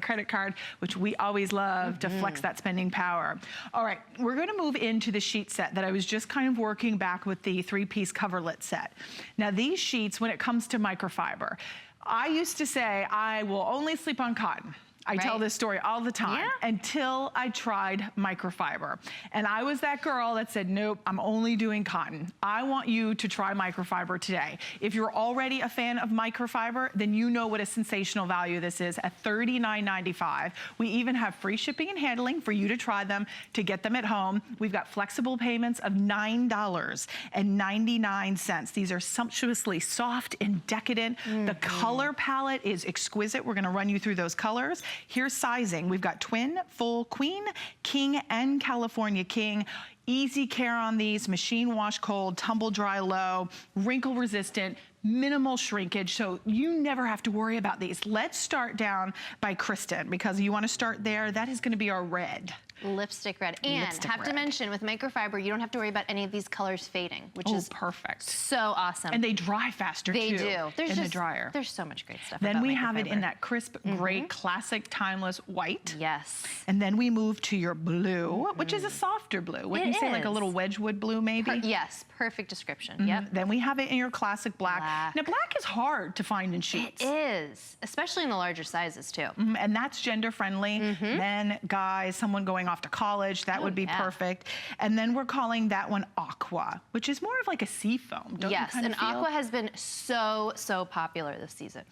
credit card, which we always love to flex that spending power. All right, we're gonna move into the sheet set that I was just kind of working back with the 3-piece coverlet set. Now these sheets, when it comes to microfiber, I used to say I will only sleep on cotton. I tell this story all the time until I tried microfiber. And I was that girl that said, nope, I'm only doing cotton. I want you to try microfiber today. If you're already a fan of microfiber, then you know what a sensational value this is at $39.95. We even have free shipping and handling for you to try them, to get them at home. We've got flexible payments of $9.99. These are sumptuously soft and decadent. The color palette is exquisite. We're gonna run you through those colors. Here's sizing. We've got twin, full, queen, king, and California king. Easy care on these, machine wash cold, tumble dry low, wrinkle resistant, minimal shrinkage, so you never have to worry about these. Let's start down by Kristen, because you wanna start there. That is gonna be our red. Lipstick red. And to mention, with microfiber, you don't have to worry about any of these colors fading, which is perfect. So awesome. And they dry faster too. They do. In the dryer. There's so much great stuff Then about we microfiber. have it in that crisp, great, classic, timeless white. Yes. And then we move to your blue, which is a softer blue. Wouldn't you say like a little Wedgwood blue maybe? Yes, perfect description. Yep. Then we have it in your classic black. Now black is hard to find in sheets. It is, especially in the larger sizes too. And that's gender friendly. Then guys, someone going off to college, that would be perfect. And then we're calling that one aqua, which is more of like a sea foam. Don't you kind of feel? Aqua has been so popular this season.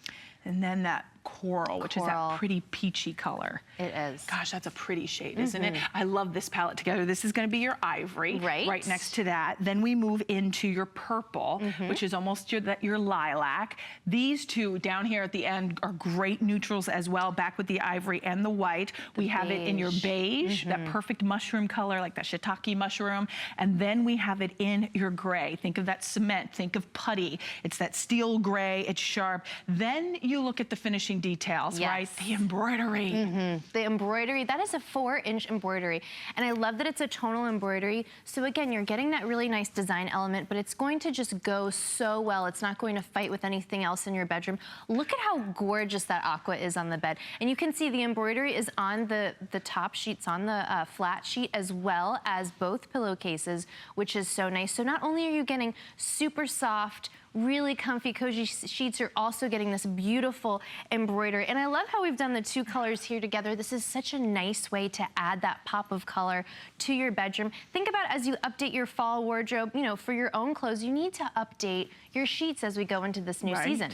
And then that coral, which is that pretty peachy color. It is. Gosh, that's a pretty shade, isn't it? I love this palette together. This is gonna be your ivory, right next to that. Then we move into your purple, which is almost your lilac. These two down here at the end are great neutrals as well, back with the ivory and the white. We have it in your beige, that perfect mushroom color, like that shiitake mushroom. And then we have it in your gray. Think of that cement, think of putty. It's that steel gray, it's sharp. Then you look at the finishing details, right? The embroidery. The embroidery, that is a 4-inch embroidery. And I love that it's a tonal embroidery. So again, you're getting that really nice design element, but it's going to just go so well. It's not going to fight with anything else in your bedroom. Look at how gorgeous that aqua is on the bed. And you can see the embroidery is on the top sheets, on the flat sheet, as well as both pillowcases, which is so nice. So not only are you getting super soft, really comfy, cozy sheets, you're also getting this beautiful embroidery. And I love how we've done the two colors here together. This is such a nice way to add that pop of color to your bedroom. Think about as you update your fall wardrobe, you know, for your own clothes, you need to update your sheets as we go into this new season.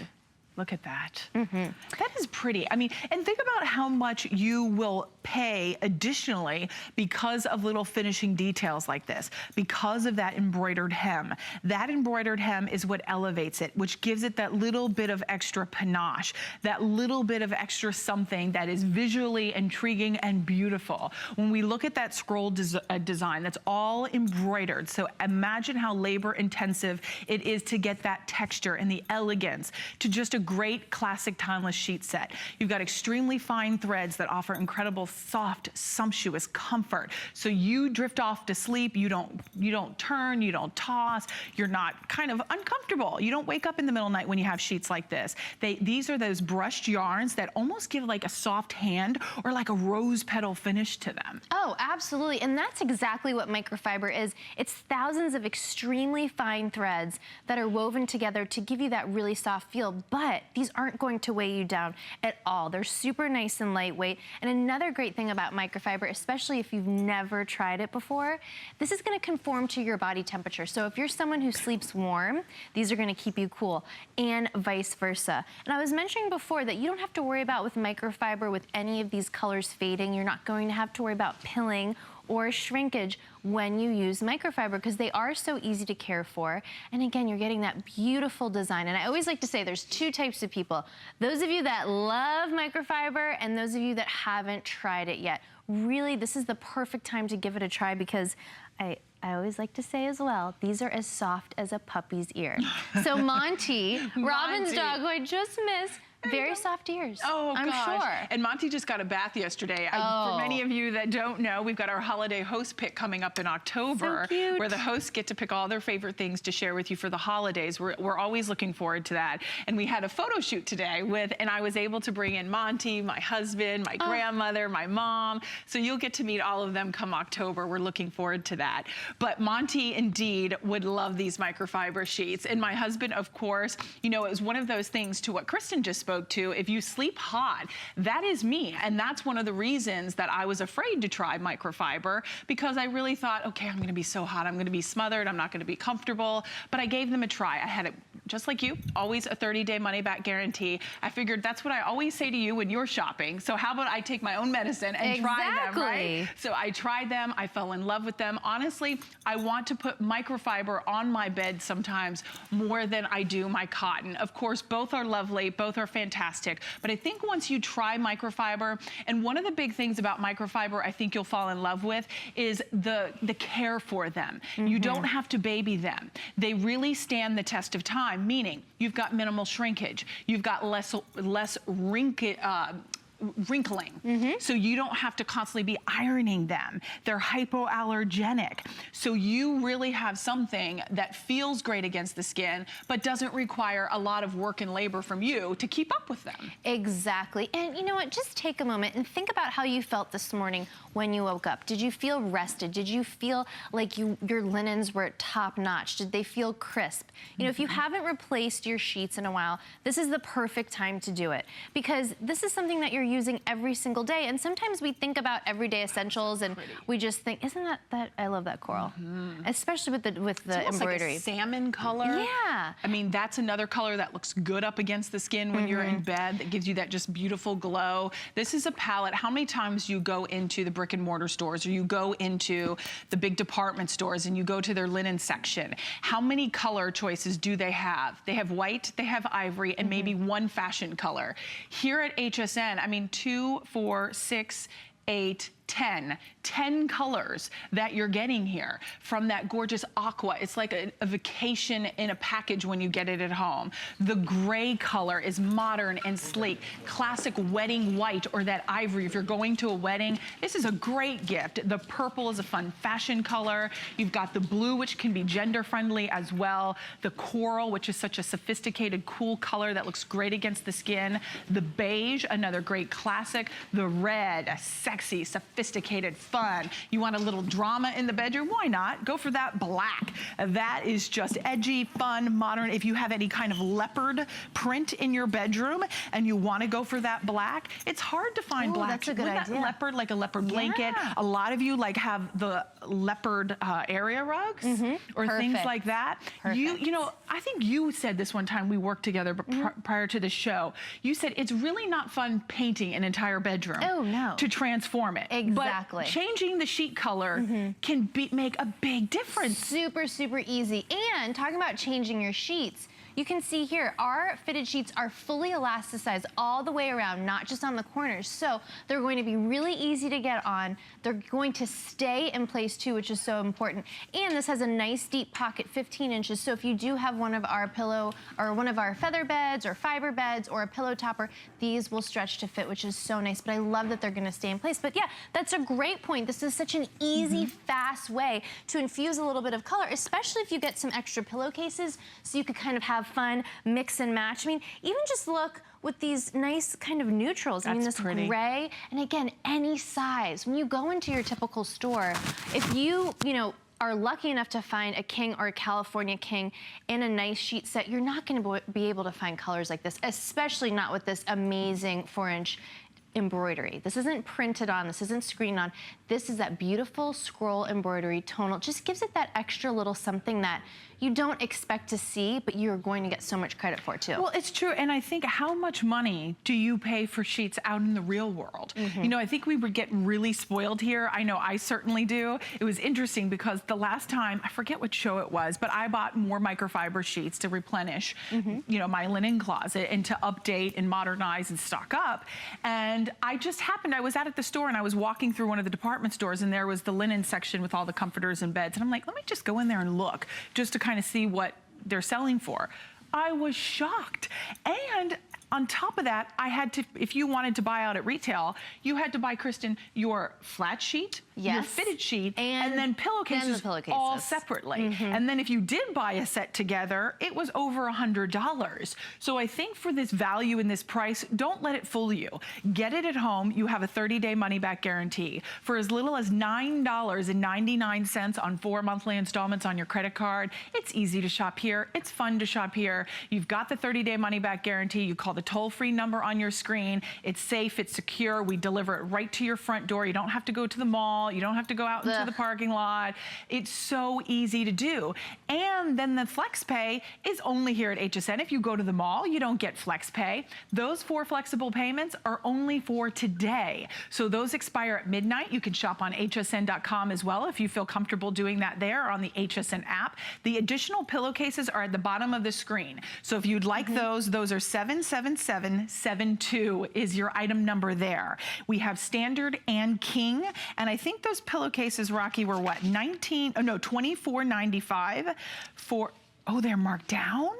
Look at that. That is pretty. I mean, and think about how much you will pay additionally because of little finishing details like this, because of that embroidered hem. That embroidered hem is what elevates it, which gives it that little bit of extra panache, that little bit of extra something that is visually intriguing and beautiful. When we look at that scroll design, that's all embroidered. So imagine how labor intensive it is to get that texture and the elegance to just a great classic timeless sheet set. You've got extremely fine threads that offer incredible soft, sumptuous comfort. So you drift off to sleep, you don't turn, you don't toss, you're not kind of uncomfortable. You don't wake up in the middle of the night when you have sheets like this. These are those brushed yarns that almost give like a soft hand or like a rose petal finish to them. Oh, absolutely. And that's exactly what microfiber is. It's thousands of extremely fine threads that are woven together to give you that really soft feel, but these aren't going to weigh you down at all. They're super nice and lightweight. And another great thing about microfiber, especially if you've never tried it before, this is gonna conform to your body temperature. So if you're someone who sleeps warm, these are gonna keep you cool, and vice versa. And I was mentioning before that you don't have to worry about with microfiber with any of these colors fading. You're not going to have to worry about pilling or shrinkage when you use microfiber because they are so easy to care for. And again, you're getting that beautiful design. And I always like to say there's two types of people. Those of you that love microfiber and those of you that haven't tried it yet. Really, this is the perfect time to give it a try because I always like to say as well, these are as soft as a puppy's ear. So Monty, Robin's dog, who I just missed, Very soft ears. Oh, I'm gosh. sure. And Monty just got a bath yesterday. Oh. For many of you that don't know, we've got our holiday host pick coming up in October, So cute. where the hosts get to pick all their favorite things to share with you for the holidays. We're always looking forward to that. And we had a photo shoot today and I was able to bring in Monty, my husband, my grandmother, my mom. So you'll get to meet all of them come October. We're looking forward to that. But Monty indeed would love these microfiber sheets. And my husband, of course, you know, it was one of those things to what Kristen just spoke to. If you sleep hot, that is me. And that's one of the reasons that I was afraid to try microfiber, because I really thought, okay, I'm gonna be so hot, I'm gonna be smothered, I'm not gonna be comfortable. But I gave them a try. I had it just like you, always a 30-day money-back guarantee. I figured that's what I always say to you when you're shopping. So how about I take my own medicine and try them, right? So I tried them, I fell in love with them. Honestly, I want to put microfiber on my bed sometimes more than I do my cotton. Of course, both are lovely, both are fantastic. But I think once you try microfiber, and one of the big things about microfiber I think you'll fall in love with is the care for them. You don't have to baby them. They really stand the test of time, meaning you've got minimal shrinkage, you've got less wrinkling. So you don't have to constantly be ironing them. They're hypoallergenic. So you really have something that feels great against the skin, but doesn't require a lot of work and labor from you to keep up with them. Exactly. And you know what, just take a moment and think about how you felt this morning when you woke up. Did you feel rested? Did you feel like your linens were top notch? Did they feel crisp? You know, if you haven't replaced your sheets in a while, this is the perfect time to do it, because this is something that you're using every single day. And sometimes we think about everyday essentials and we just think, isn't that I love that coral. Especially with the embroidery. Like a salmon color. Yeah. I mean, that's another color that looks good up against the skin when you're in bed, that gives you that just beautiful glow. This is a palette. How many times you go into the brick and mortar stores, or you go into the big department stores and you go to their linen section? How many color choices do they have? They have white, they have ivory, and maybe one fashion color. Here at HSN, I mean, 2, 4, 6, 8, 10 colors that you're getting here from that gorgeous aqua. It's like a vacation in a package when you get it at home. The gray color is modern and sleek. Classic wedding white, or that ivory if you're going to a wedding. This is a great gift. The purple is a fun fashion color. You've got the blue, which can be gender friendly as well. The coral, which is such a sophisticated, cool color that looks great against the skin. The beige, another great classic. The red, a sexy, sophisticated, fun. You want a little drama in the bedroom? Why not? Go for that black. That is just edgy, fun, modern. If you have any kind of leopard print in your bedroom and you want to go for that black, it's hard to find black. That's a good idea. That leopard, like a leopard blanket. A lot of you like have the leopard area rugs or things like that. You know, I think you said this one time we worked together, but prior to the show, you said it's really not fun painting an entire bedroom. Oh, no. To transform it. Exactly. But changing the sheet color can make a big difference. Super, super easy. And talking about changing your sheets, you can see here, our fitted sheets are fully elasticized all the way around, not just on the corners. So they're going to be really easy to get on. They're going to stay in place too, which is so important. And this has a nice deep pocket, 15 inches. So if you do have one of our pillow or one of our feather beds or fiber beds or a pillow topper, these will stretch to fit, which is so nice. But I love that they're gonna stay in place. But yeah, that's a great point. This is such an easy, fast way to infuse a little bit of color, especially if you get some extra pillowcases, so you could kind of have fun, mix and match. I mean, even just look with these nice kind of neutrals. I mean, this gray, and again, any size. When you go into your typical store, if you know, are lucky enough to find a king or a California king in a nice sheet set, you're not gonna be able to find colors like this, especially not with this amazing 4-inch embroidery. This isn't printed on, this isn't screened on. This is that beautiful scroll embroidery tonal. Just gives it that extra little something that you don't expect to see, but you're going to get so much credit for too. Well, it's true, and I think how much money do you pay for sheets out in the real world? You know, I think we would get really spoiled here. I know I certainly do. It was interesting because the last time, I forget what show it was, but I bought more microfiber sheets to replenish, you know, my linen closet and to update and modernize and stock up. And I just happened, I was out at the store and I was walking through one of the department stores and there was the linen section with all the comforters and beds. And I'm like, let me just go in there and look just to kind of see what they're selling for. I was shocked. And On top of that, I had to, if you wanted to buy out at retail, you had to buy, Kristen, your flat sheet, your fitted sheet, and then pillowcases, all separately. And then if you did buy a set together, it was over $100. So I think for this value and this price, don't let it fool you. Get it at home. You have a 30-day money-back guarantee. For as little as $9.99 on 4 monthly installments on your credit card, it's easy to shop here. It's fun to shop here. You've got the 30-day money-back guarantee. You call the toll-free number on your screen. It's safe, it's secure. We deliver it right to your front door. You don't have to go to the mall. You don't have to go out into the parking lot. It's so easy to do. And then the flex pay is only here at HSN. If you go to the mall, you don't get flex pay. Those 4 flexible payments are only for today. So those expire at midnight. You can shop on hsn.com as well if you feel comfortable doing that there on the HSN app. The additional pillowcases are at the bottom of the screen. So if you'd like those are 77772 is your item number there. We have standard and king, and I think those pillowcases, Rocky, were what, $24.95 for, oh, they're marked down?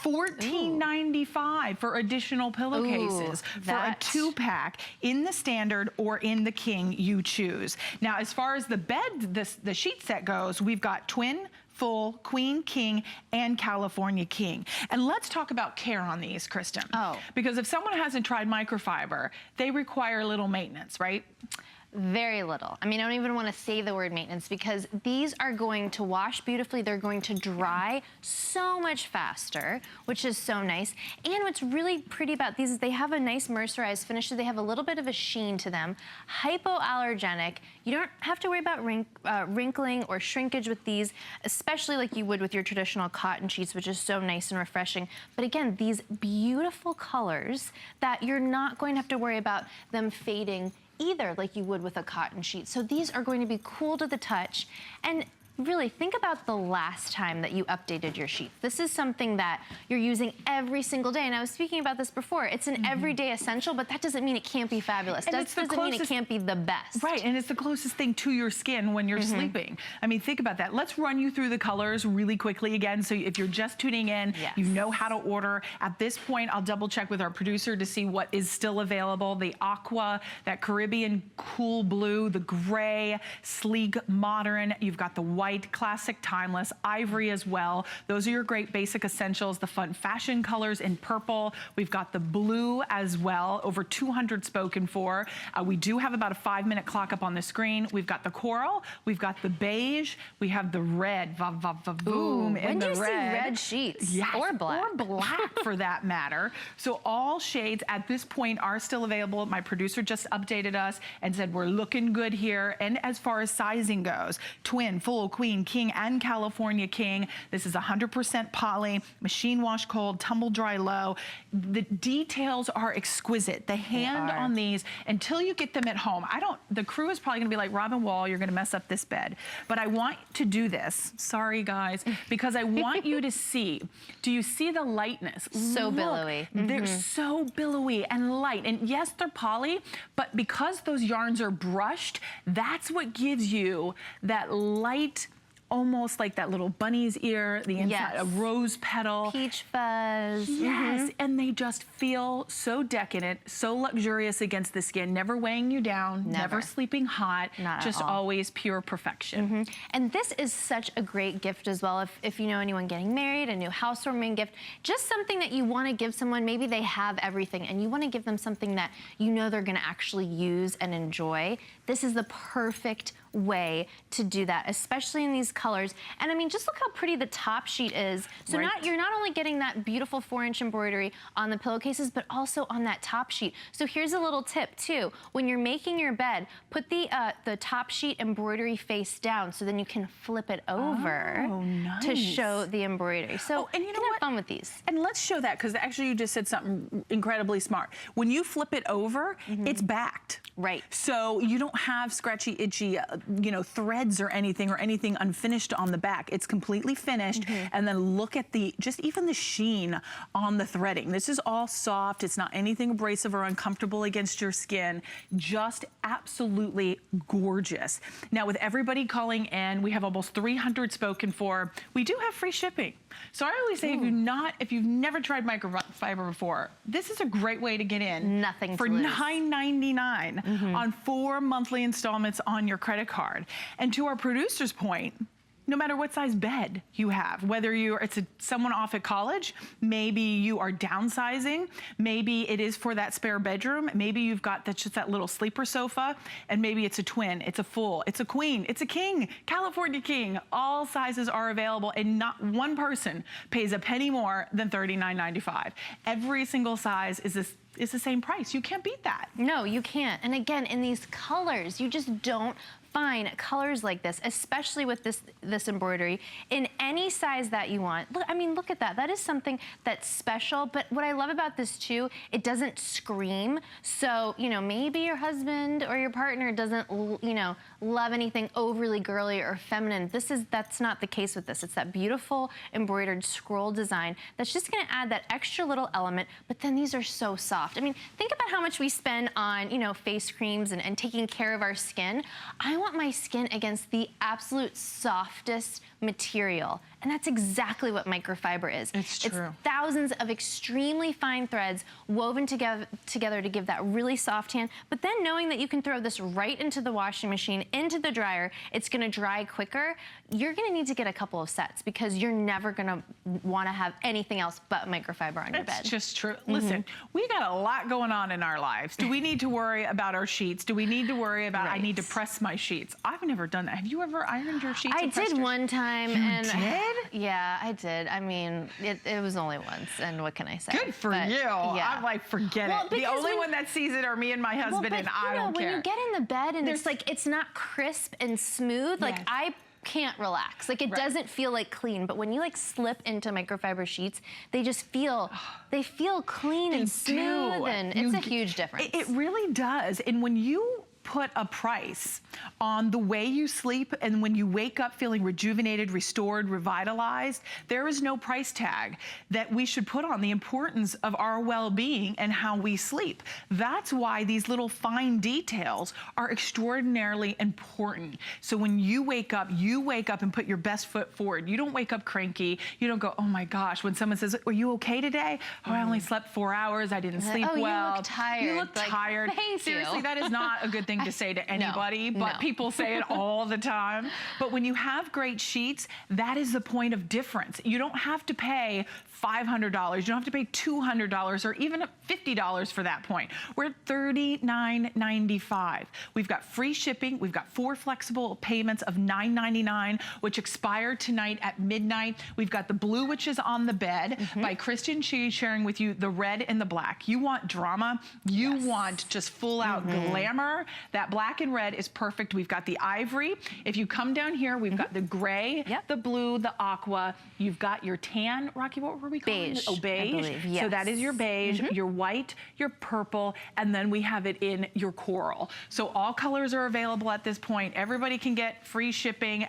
$14.95 for additional pillowcases for a 2-pack in the standard or in the king, you choose. Now, as far as the bed, the sheet set goes, we've got twin, full, queen, king, and California king. And let's talk about care on these, Kristen. Because if someone hasn't tried microfiber, they require little maintenance, right? Very little. I mean, I don't even want to say the word maintenance because these are going to wash beautifully. They're going to dry so much faster, which is so nice. And what's really pretty about these is they have a nice mercerized finish. So they have a little bit of a sheen to them. Hypoallergenic. You don't have to worry about wrinkling or shrinkage with these, especially like you would with your traditional cotton sheets, which is so nice and refreshing. But again, these beautiful colors that you're not going to have to worry about them fading either like you would with a cotton sheet. So these are going to be cool to the touch. And really think about the last time that you updated your sheets. This is something that you're using every single day. And I was speaking about this before. It's an everyday essential, but that doesn't mean it can't be fabulous. That doesn't mean it can't be the best. Right, and it's the closest thing to your skin when you're sleeping. I mean, think about that. Let's run you through the colors really quickly again. So if you're just tuning in, you know how to order. At this point, I'll double check with our producer to see what is still available. The aqua, that Caribbean cool blue, the gray, sleek, modern. You've got the white, classic, timeless, ivory as well. Those are your great basic essentials. The fun fashion colors in purple. We've got the blue as well, over 200 spoken for. We do have about a 5-minute clock up on the screen. We've got the coral, we've got the beige, we have the red, boom, in the red. When do you see red sheets? Yes, or black. Or black for that matter. So all shades at this point are still available. My producer just updated us and said we're looking good here. And as far as sizing goes, twin, full, queen, king, and California king. This is 100% poly, machine wash cold, tumble dry low. The details are exquisite. The hand on these, until you get them at home, the crew is probably gonna be like, Robin Wall, you're gonna mess up this bed. But I want to do this, sorry guys, because I want you to see, do you see the lightness? So billowy. They're so billowy and light. And yes, they're poly, but because those yarns are brushed, that's what gives you that light, almost like that little bunny's ear, the inside, a rose petal. Peach fuzz. Yes, and they just feel so decadent, so luxurious against the skin, never weighing you down, never sleeping hot, just always pure perfection. And this is such a great gift as well. If you know anyone getting married, a new housewarming gift, just something that you want to give someone, maybe they have everything and you want to give them something that you know they're going to actually use and enjoy. This is the perfect way to do that, especially in these colors. And I mean, just look how pretty the top sheet is. So you're not only getting that beautiful 4-inch embroidery on the pillowcases, but also on that top sheet. So here's a little tip too. When you're making your bed, put the top sheet embroidery face down so then you can flip it over to show the embroidery. So and you know have fun with these. And let's show that, because actually you just said something incredibly smart. When you flip it over, it's backed. Right. So you don't have scratchy, itchy you know, threads or anything unfinished on the back. It's completely finished. And then look at just even the sheen on the threading. This is all soft. It's not anything abrasive or uncomfortable against your skin. Just absolutely gorgeous. Now, with everybody calling in, we have almost 300 spoken for. We do have free shipping. So I always say, if you've never tried microfiber before, this is a great way to get in. Nothing for to lose. $9.99 on 4 monthly installments on your credit card. And to our producer's point, no matter what size bed you have, whether it's someone off at college, maybe you are downsizing, maybe it is for that spare bedroom, maybe you've got just that little sleeper sofa, and maybe it's a twin, it's a full, it's a queen, it's a king, California king. All sizes are available, and not one person pays a penny more than $39.95. Every single size is the same price. You can't beat that. No, you can't. And again, in these colors, you just don't find colors like this, especially with this embroidery in any size that you want. Look, I mean, look at that. That is something that's special. But what I love about this too, it doesn't scream. So, you know, maybe your husband or your partner doesn't, you know, love anything overly girly or feminine. That's not the case with this. It's that beautiful embroidered scroll design that's just gonna add that extra little element, but then these are so soft. I mean, think about how much we spend on, you know, face creams and taking care of our skin. I want my skin against the absolute softest material. And that's exactly what microfiber is. It's true. It's thousands of extremely fine threads woven together to give that really soft hand, but then knowing that you can throw this right into the washing machine, into the dryer, it's gonna dry quicker. You're gonna need to get a couple of sets because you're never gonna wanna have anything else but microfiber on your bed. It's just true. Listen, we got a lot going on in our lives. Do we need to worry about our sheets? Do we need to worry about, I need to press my sheets? I've never done that. Have you ever ironed your sheets? I did one time. You did? Yeah, I did. I mean, it was only once, and what can I say? Good for you. Yeah. I'm like, forget it. The only one that sees it are me and my husband, and I don't care. When you get in the bed and it's like, it's not crisp and smooth, like I can't relax. Like it doesn't feel like clean, but when you like slip into microfiber sheets, they just feel, they feel clean and smooth, and it's a huge difference. It really does. And when you put a price on the way you sleep and when you wake up feeling rejuvenated, restored, revitalized, there is no price tag that we should put on the importance of our well-being and how we sleep. That's why these little fine details are extraordinarily important. So when you wake up and put your best foot forward. You don't wake up cranky. You don't go, oh my gosh, when someone says, are you okay today? Oh, I only slept 4 hours. I didn't sleep well. You look tired. You look tired. Seriously, that is not a good thing to say to anybody, but people say it all the time. But when you have great sheets, that is the point of difference. You don't have to pay $500. You don't have to pay $200 or even $50 for that point. We're at $39.95. We've got free shipping. We've got 4 flexible payments of $9.99, which expire tonight at midnight. We've got the blue, which is on the bed by Kristen. She's sharing with you the red and the black. You want drama. You want just full out glamour. That black and red is perfect. We've got the ivory. If you come down here, we've got the gray, the blue, the aqua. You've got your tan, Rocky, what were we calling it? Oh, beige. So that is your beige, your white, your purple, and then we have it in your coral. So all colors are available at this point. Everybody can get free shipping.